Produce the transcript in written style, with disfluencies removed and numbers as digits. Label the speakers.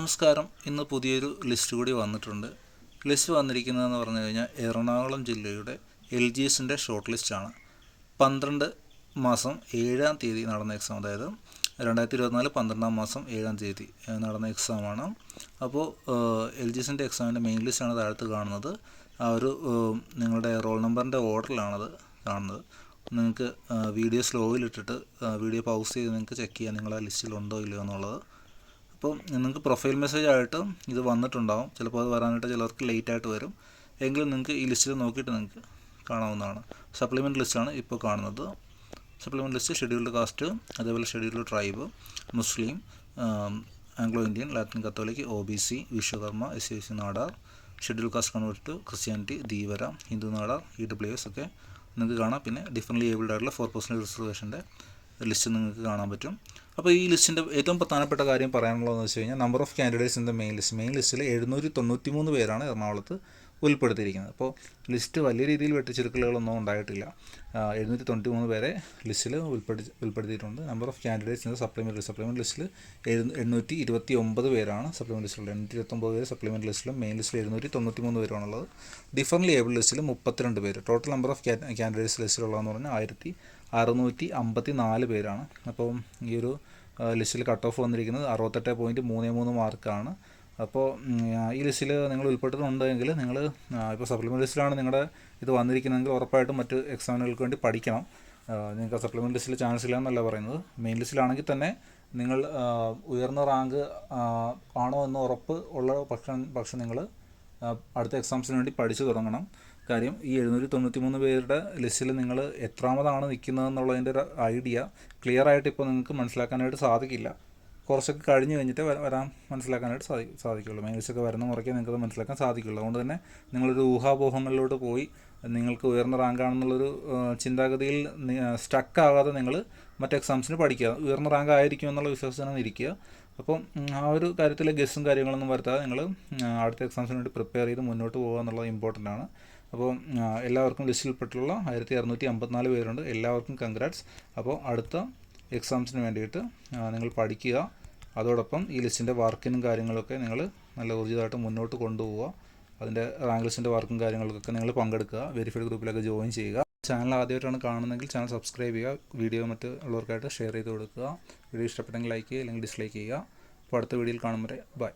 Speaker 1: നമസ്കാരം. ഇന്ന് പുതിയൊരു ലിസ്റ്റ് കൂടി വന്നിട്ടുണ്ട്. ലിസ്റ്റ് വന്നിരിക്കുന്നതെന്ന് പറഞ്ഞു കഴിഞ്ഞാൽ എറണാകുളം ജില്ലയുടെ LGSൻ്റെ ഷോർട്ട് ലിസ്റ്റാണ്. 12 മാസം 7-ാം തീയതി നടന്ന എക്സാം, അതായത് 2024 12-ാം മാസം 7-ാം തീയതി നടന്ന എക്സാമാണ്. അപ്പോൾ LGSൻ്റെ എക്സാമിൻ്റെ മെയിൻ ലിസ്റ്റാണ് താഴത്ത് കാണുന്നത്. ആ ഒരു നിങ്ങളുടെ റോൾ നമ്പറിൻ്റെ ഓർഡറിലാണത് കാണുന്നത്. നിങ്ങൾക്ക് വീഡിയോ സ്ലോയിലിട്ടിട്ട് വീഡിയോ പൗസ് ചെയ്ത് നിങ്ങൾക്ക് ചെക്ക് ചെയ്യാം നിങ്ങൾ ആ ലിസ്റ്റിലുണ്ടോ ഇല്ലയോ എന്നുള്ളത്. അപ്പോൾ നിങ്ങൾക്ക് പ്രൊഫൈൽ മെസ്സേജ് ആയിട്ട് ഇത് വന്നിട്ടുണ്ടാവും. ചിലപ്പോൾ അത് വരാനായിട്ട് ചിലർക്ക് ലേറ്റ് ആയിട്ട് വരും. എങ്കിലും നിങ്ങൾക്ക് ഈ ലിസ്റ്റിൽ നോക്കിയിട്ട് നിങ്ങൾക്ക് കാണാവുന്നതാണ്. സപ്ലിമെൻ്റ് ലിസ്റ്റാണ് ഇപ്പോൾ കാണുന്നത്. സപ്ലിമെൻ്റ് ലിസ്റ്റ് ഷെഡ്യൂൾഡ് കാസ്റ്റ്, അതേപോലെ ഷെഡ്യൂൾഡ് ട്രൈബ്, മുസ്ലിം, Anglo Indian, Latin Catholic, OBC, Vishwakarma, SC Nadar, schedule caste convert, Christianity, Dheevara, Hindu Nadar, EWS ഒക്കെ നിങ്ങൾക്ക് കാണാം. പിന്നെ ഡിഫറൻ്റ്ലി ഏബിൾഡ് ആയിട്ടുള്ള 4% റിസർവേഷൻ്റെ ലിസ്റ്റ് നിങ്ങൾക്ക് കാണാൻ പറ്റും. അപ്പോൾ ഈ ലിസ്റ്റിൻ്റെ ഏറ്റവും പ്രധാനപ്പെട്ട കാര്യം പറയാനുള്ളതെന്ന് വെച്ച് കഴിഞ്ഞാൽ number of candidates in the main ലിസ്റ്റിൽ 793 പേരാണ് എറണാകുളത്ത് ഉൾപ്പെടുത്തിയിരിക്കുന്നത്. അപ്പോൾ ലിസ്റ്റ് വലിയ രീതിയിൽ വെട്ടിച്ചുരുക്കലുകളൊന്നും ഉണ്ടായിട്ടില്ല. 793 പേരെ ലിസ്റ്റിൽ ഉൾപ്പെടുത്തിയിട്ടുണ്ട്. Number of candidates in the supplement ലിസ്റ്റിൽ 829 പേരാണ് സപ്ലിമെൻ്റ് ലിസ്റ്റിലുള്ളത്. 829 പേര് സപ്ലിമെൻ്റ് ലിസ്റ്റിലും മെയിൻ ലിസ്റ്റിൽ 793 പേരാണുള്ളത്. ഡിഫറൻ്റ്ലി ഏബിൾഡ് ലിസ്റ്റിൽ 32 പേര്. ടോട്ടൽ നമ്പർ ഓഫ് കാൻഡിഡേറ്റ്സ് ലിസ്റ്റിലുള്ളതെന്ന് പറഞ്ഞാൽ 1654 പേരാണ്. അപ്പോൾ ഈ ഒരു ലിസ്റ്റിൽ കട്ട് ഓഫ് വന്നിരിക്കുന്നത് 68.33 മാർക്കാണ്. അപ്പോൾ ഈ ലിസ്റ്റിൽ നിങ്ങൾ ഉൾപ്പെട്ടിട്ടുണ്ടെങ്കിൽ നിങ്ങൾ ഇപ്പോൾ സപ്ലിമെൻ്റ് ലിസ്റ്റിലാണ് നിങ്ങളുടെ ഇത് വന്നിരിക്കുന്നതെങ്കിൽ ഉറപ്പായിട്ടും മറ്റ് എക്സാമുകൾക്ക് വേണ്ടി പഠിക്കണം. നിങ്ങൾക്ക് സപ്ലിമെൻ്റ് ലിസ്റ്റിൽ ചാൻസ് ഇല്ല എന്നല്ല പറയുന്നത്. മെയിൻ ലിസ്റ്റിലാണെങ്കിൽ തന്നെ നിങ്ങൾ ഉയർന്ന റാങ്ക് ആണോ എന്ന് ഉറപ്പ് ഉള്ള പക്ഷം നിങ്ങൾ അടുത്ത എക്സാംസിന് വേണ്ടി പഠിച്ചു തുടങ്ങണം. കാര്യം ഈ 793 പേരുടെ ലിസ്റ്റിൽ നിങ്ങൾ എത്രാമതാണ് നിൽക്കുന്നതെന്നുള്ളതിൻ്റെ ഒരു ഐഡിയ ക്ലിയർ ആയിട്ട് ഇപ്പോൾ നിങ്ങൾക്ക് മനസ്സിലാക്കാനായിട്ട് സാധിക്കില്ല. കുറച്ചൊക്കെ കഴിഞ്ഞ് കഴിഞ്ഞിട്ട് മനസ്സിലാക്കാനായിട്ട് സാധിക്കുള്ളൂ. മെയിൻ ലിസ്റ്റൊക്കെ വരുന്ന മുറയ്ക്ക് നിങ്ങൾക്കത് മനസ്സിലാക്കാൻ സാധിക്കുള്ളൂ. അതുകൊണ്ട് തന്നെ നിങ്ങളൊരു ഊഹാപോഹങ്ങളിലോട്ട് പോയി നിങ്ങൾക്ക് ഉയർന്ന റാങ്കാണെന്നുള്ളൊരു ചിന്താഗതിയിൽ സ്റ്റക്കാകാതെ നിങ്ങൾ മറ്റ് എക്സാംസിന് പഠിക്കുക. ഉയർന്ന റാങ്ക് ആയിരിക്കും എന്നുള്ള വിശ്വാസത്തിനാണ് ഇരിക്കുക. അപ്പം ആ ഒരു കാര്യത്തിൽ ഗസ്സും കാര്യങ്ങളൊന്നും വരുത്താതെ നിങ്ങൾ അടുത്ത എക്സാംസിന് വേണ്ടി പ്രിപ്പയർ ചെയ്ത് മുന്നോട്ട് പോകുക എന്നുള്ളത് ഇമ്പോർട്ടൻ്റ് ആണ്. അപ്പോൾ എല്ലാവർക്കും ലിസ്റ്റിൽപ്പെട്ടുള്ള 1654 പേരുണ്ട്. എല്ലാവർക്കും കൺഗ്രാറ്റ്സ്. അപ്പോൾ അടുത്ത എക്സാംസിന് വേണ്ടിയിട്ട് നിങ്ങൾ പഠിക്കുക. അതോടൊപ്പം ഈ ലിസ്റ്റിൻ്റെ വർക്കിനും കാര്യങ്ങളൊക്കെ നിങ്ങൾ നല്ല ഊർജിതമായിട്ട് മുന്നോട്ട് കൊണ്ടുപോവുക. അതിൻ്റെ റാങ്ക് ലിസ്റ്റിൻ്റെ വർക്കും കാര്യങ്ങൾക്കൊക്കെ നിങ്ങൾ പങ്കെടുക്കുക. വെരിഫൈഡ് ഗ്രൂപ്പിലൊക്കെ ജോയിൻ ചെയ്യുക. ചാനൽ ആദ്യമായിട്ടാണ് കാണുന്നതെങ്കിൽ ചാനൽ സബ്സ്ക്രൈബ് ചെയ്യുക. വീഡിയോ മറ്റുള്ളവർക്കായിട്ട് ഷെയർ ചെയ്ത് കൊടുക്കുക. വീഡിയോ ഇഷ്ടപ്പെട്ടെങ്കിൽ ലൈക്ക് ചെയ്യുക, അല്ലെങ്കിൽ ഡിസ്ലൈക്ക് ചെയ്യുക. അപ്പോൾ അടുത്ത വീഡിയോയിൽ കാണും വരെ ബൈ.